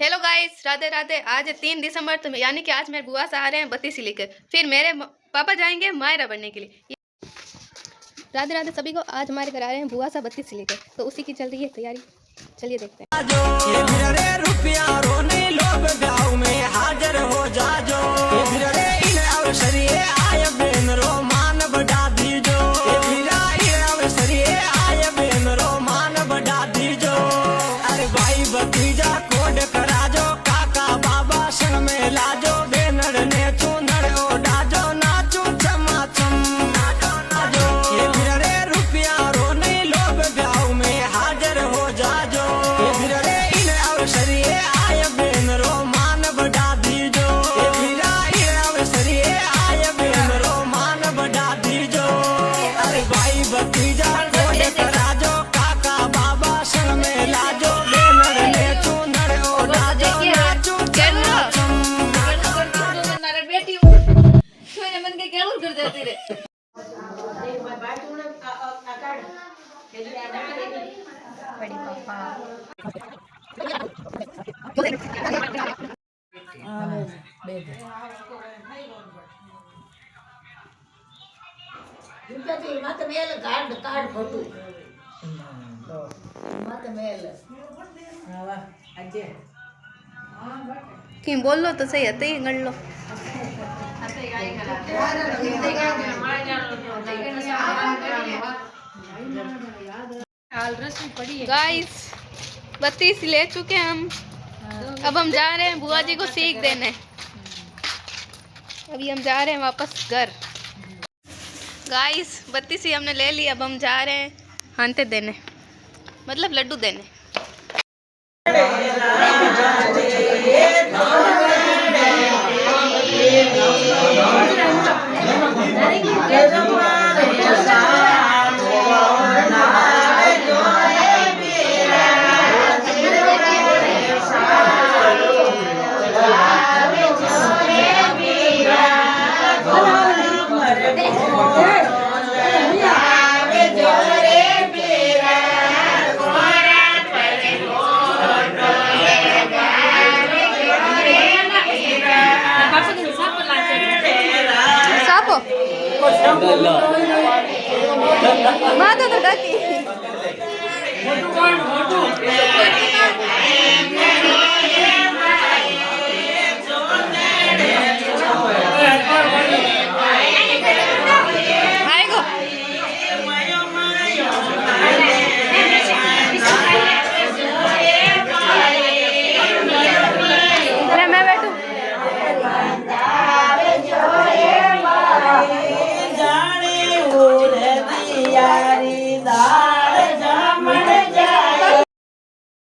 Hello guys, Radhe Radhe. आज 3 दिसंबर, तो यानी कि आज मेरे बुआ से आ रहे हैं बत्तीसी लेकर। फिर मेरे पापा जाएंगे मायरा बनने के लिए। राधे राधे सभी को। आज हमारे घर आ रहे हैं बुआ सा बत्तीसी लेकर, तो उसी की चल रही है तैयारी। चलिए देखते हैं। कि बोल लो तो सही है, गढ़ लो। गाइस, बत्तीसी ले चुके हैं हम। अब हम जा रहे हैं बुआ जी को सीख देने। अभी हम जा रहे हैं वापस घर। गाइस, बत्तीसी हमने ले ली। अब हम जा रहे हैं हानते देने, मतलब लड्डू देने। माता तो डाकी